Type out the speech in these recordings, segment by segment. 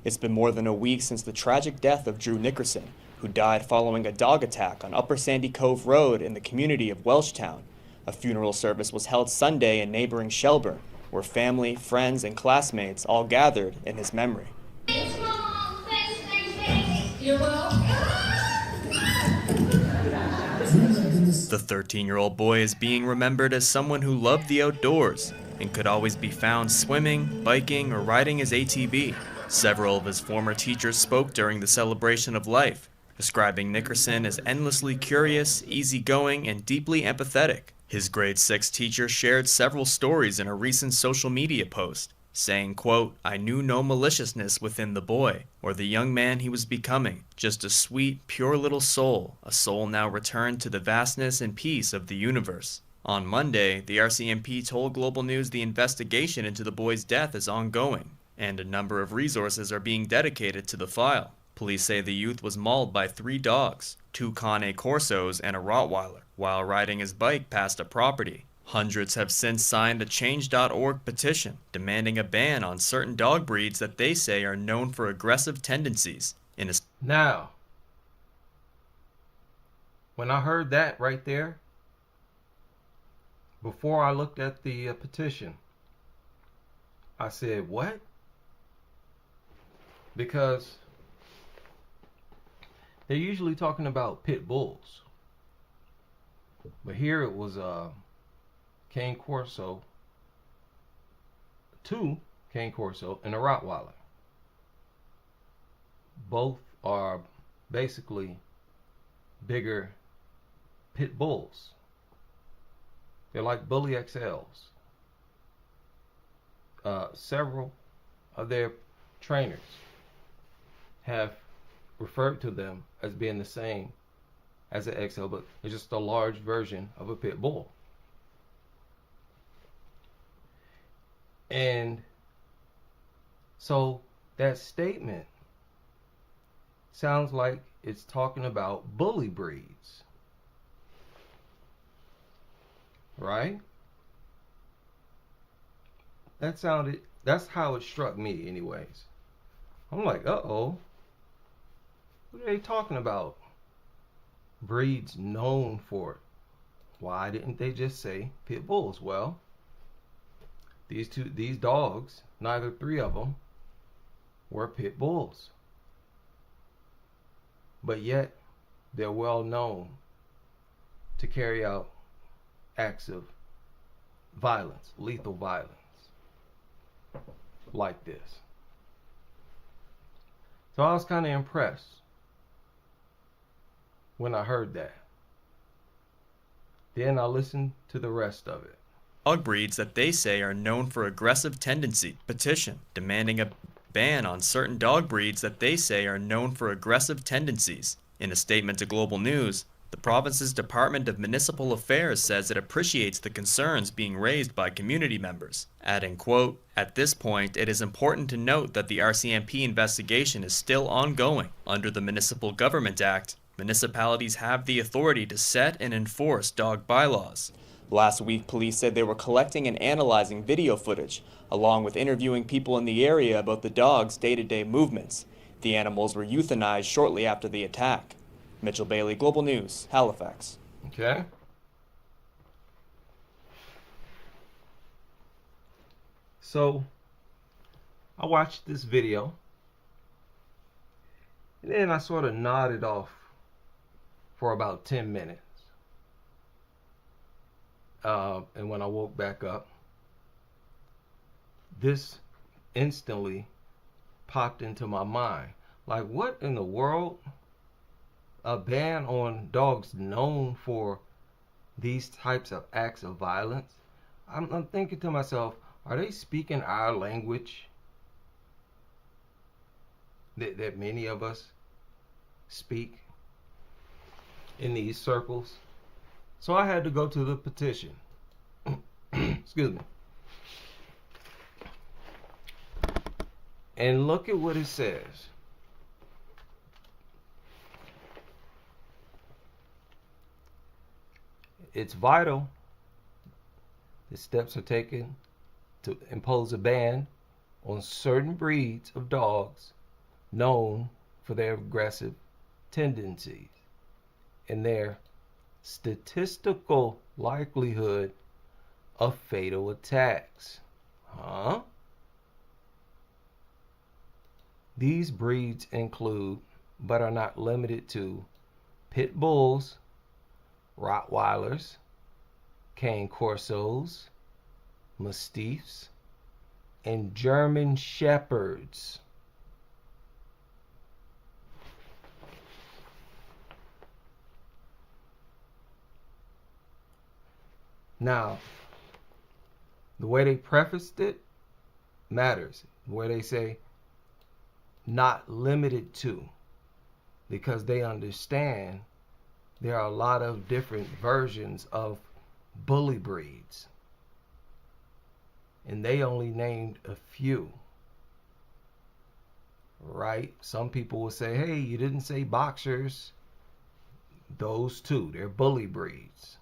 It's been more than a week since the tragic death of Drew Nickerson, who died following a dog attack on Upper Sandy Cove Road in the community of Welchtown. A funeral service was held Sunday in neighboring Shelburne, where family, friends, and classmates all gathered in his memory. The 13-year-old boy is being remembered as someone who loved the outdoors and could always be found swimming, biking, or riding his ATV. Several of his former teachers spoke during the celebration of life, describing Nickerson as endlessly curious, easygoing, and deeply empathetic. His grade 6 teacher shared several stories in a recent social media post, saying, quote, "I knew no maliciousness within the boy, or the young man he was becoming, just a sweet, pure little soul, a soul now returned to the vastness and peace of the universe." On Monday, the RCMP told Global News the investigation into the boy's death is ongoing, and a number of resources are being dedicated to the file. Police say the youth was mauled by 3 dogs, 2 Cane Corsos and a Rottweiler, while riding his bike past a property. Hundreds have since signed a Change.org petition demanding a ban on certain dog breeds that they say are known for aggressive tendencies. Now, when I heard that right there, before I looked at the petition, I said, what? Because they're usually talking about pit bulls. But here it was Cane Corso, 2 Cane Corso, and a Rottweiler. Both are basically bigger pit bulls. They're like Bully XLs. Several of their trainers have referred to them as being the same as an XL, but it's just a large version of a pit bull. And so that statement sounds like it's talking about bully breeds, right? That's how it struck me anyways. I'm like, uh-oh, what are they talking about? Breeds known for it. Why didn't they just say pit bulls? Well, these dogs, neither 3 of them were pit bulls. But yet, they're well known to carry out acts of violence, lethal violence, like this. So I was kind of impressed when I heard that. Then I listened to the rest of it. Dog breeds that they say are known for aggressive tendency. Petition demanding a ban on certain dog breeds that they say are known for aggressive tendencies. In a statement to Global News, the province's Department of Municipal Affairs says it appreciates the concerns being raised by community members, adding, quote, "At this point, it is important to note that the RCMP investigation is still ongoing. Under the Municipal Government Act, municipalities have the authority to set and enforce dog bylaws." Last week, police said they were collecting and analyzing video footage, along with interviewing people in the area about the dog's day-to-day movements. The animals were euthanized shortly after the attack. Mitchell Bailey, Global News, Halifax. Okay. So, I watched this video, and then I sort of nodded off for about 10 minutes. And when I woke back up, this instantly popped into my mind. Like, what in the world? A ban on dogs known for these types of acts of violence? I'm thinking to myself, are they speaking our language that many of us speak in these circles? So I had to go to the petition. Excuse me. And look at what it says. It's vital that steps are taken to impose a ban on certain breeds of dogs known for their aggressive tendencies and their statistical likelihood of fatal attacks. Huh? These breeds include, but are not limited to, pit bulls, Rottweilers, cane corsos, mastiffs, and German shepherds. Now, the way they prefaced it matters. Where they say not limited to, because they understand there are a lot of different versions of bully breeds. And they only named a few. Right? Some people will say, hey, you didn't say boxers. Those two, they're bully breeds.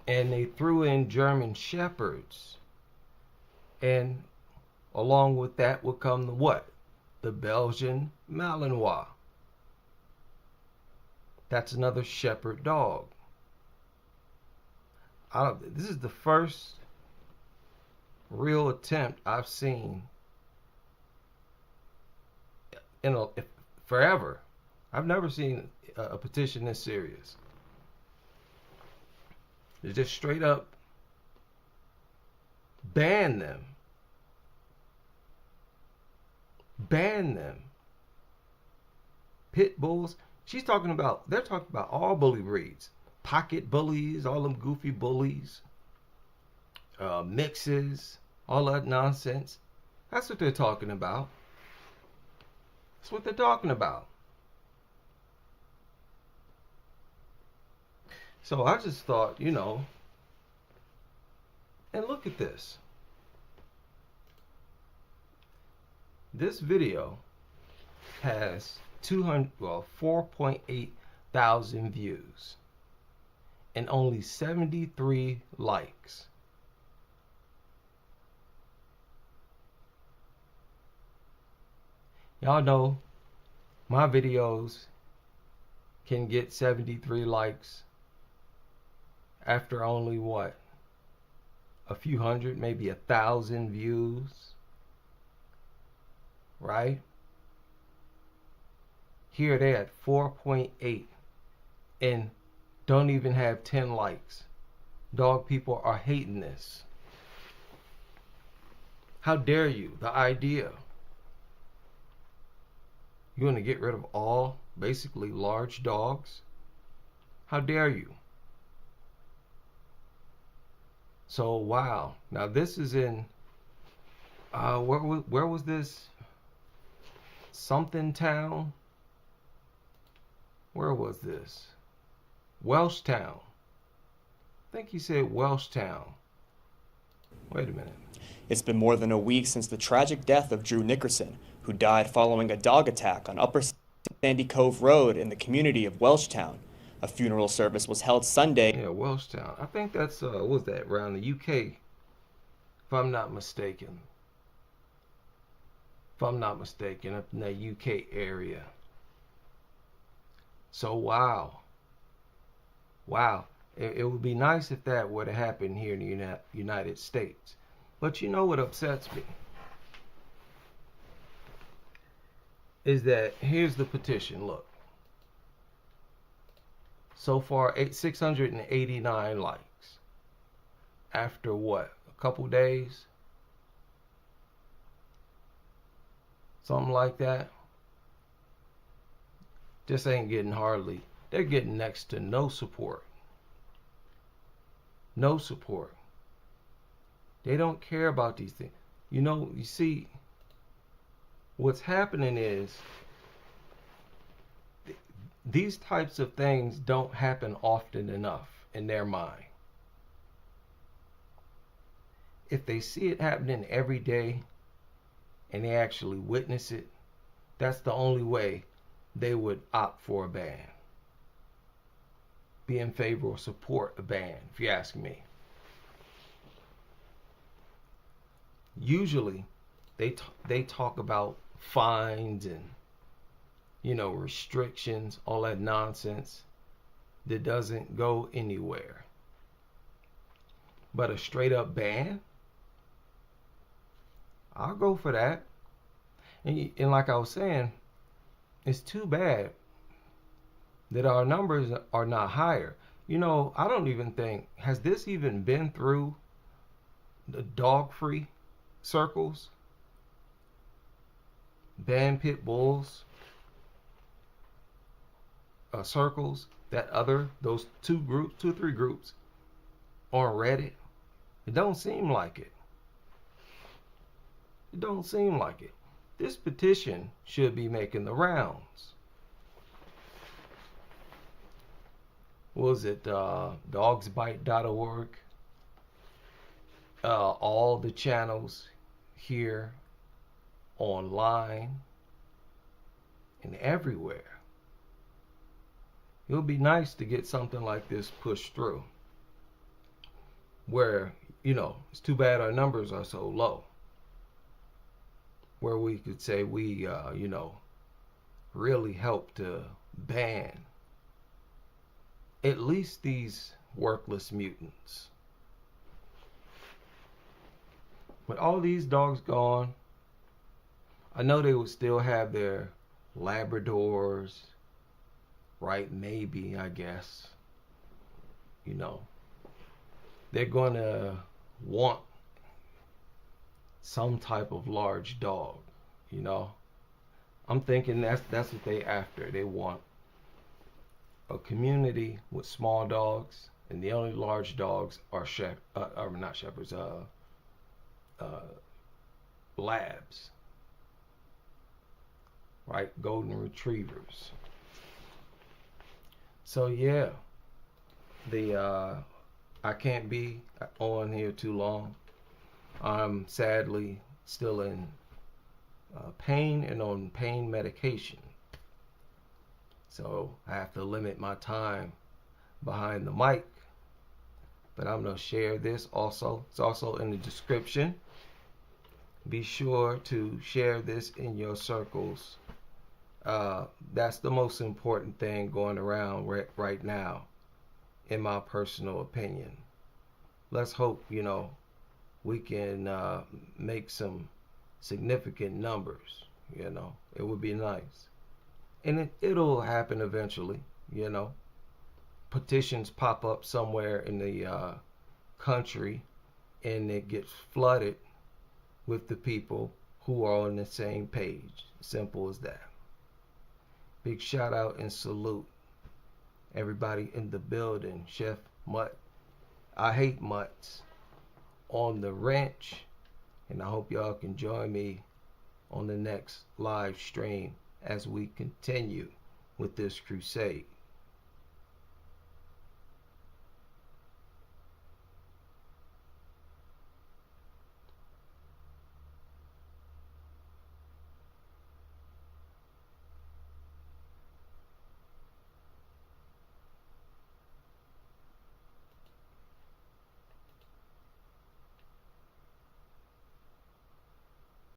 And they threw in German shepherds. And along with that would come the what? The Belgian Malinois. That's another shepherd dog. This is the first real attempt I've seen in forever. I've never seen a petition this serious. They just straight up ban them. Ban them. Pit bulls. They're talking about all bully breeds. Pocket bullies, all them goofy bullies. Mixes, all that nonsense. That's what they're talking about. That's what they're talking about. So I just thought, and look at this. This video has 4.8 thousand views and only 73 likes. Y'all know my videos can get 73 likes after only what? A few hundred, maybe 1,000 views. Right? Here they at 4.8 and don't even have 10 likes. Dog people are hating this. How dare you? The idea. You want to get rid of all, basically, large dogs? How dare you? So, wow. Now, this is in, where was this? Something town? Where was this? Welshtown. I think he said Welshtown. Wait a minute. It's been more than a week since the tragic death of Drew Nickerson, who died following a dog attack on Upper Sandy Cove Road in the community of Welshtown. A funeral service was held Sunday. Yeah, Welshtown. I think that's, what was that, around the UK, if I'm not mistaken. Up in the UK area. So, wow. It would be nice if that were to happen here in the United States. But you know what upsets me? Is that, here's the petition, look. So far, 689 likes. After what? A couple days? Something like that. Just ain't getting hardly. They're getting next to no support. No support. They don't care about these things. You see, what's happening is these types of things don't happen often enough in their mind. If they see it happening every day and they actually witness it, that's the only way they would opt for a ban. Be in favor or support a ban, if you ask me. usually they talk about fines and restrictions, all that nonsense that doesn't go anywhere. But a straight up ban, I'll go for that. And like I was saying, it's too bad that our numbers are not higher. I don't even think, has this even been through the dog free circles? Ban pit bulls circles, those two or three groups on Reddit. It don't seem like it. It don't seem like it. This petition should be making the rounds. What was it? Dogsbite.org. All the channels here, online, and everywhere. It would be nice to get something like this pushed through. Where, it's too bad our numbers are so low. Where we could say we, really help to ban at least these worthless mutants. With all these dogs gone, I know they would still have their Labradors, right? Maybe, I guess. They're going to want some type of large dog, I'm thinking that's what they after. They want a community with small dogs, and the only large dogs are not shepherds, labs, right? Golden retrievers. So yeah, I can't be on here too long. I'm sadly still in pain and on pain medication. So I have to limit my time behind the mic. But I'm going to share this also. It's also in the description. Be sure to share this in your circles. That's the most important thing going around right now, in my personal opinion. Let's hope, we can make some significant numbers. It would be nice. And it'll happen eventually, Petitions pop up somewhere in the country, and it gets flooded with the people who are on the same page. Simple as that. Big shout out and salute everybody in the building. Chef Mutt, I hate mutts, on the wrench, and I hope y'all can join me on the next live stream as we continue with this crusade.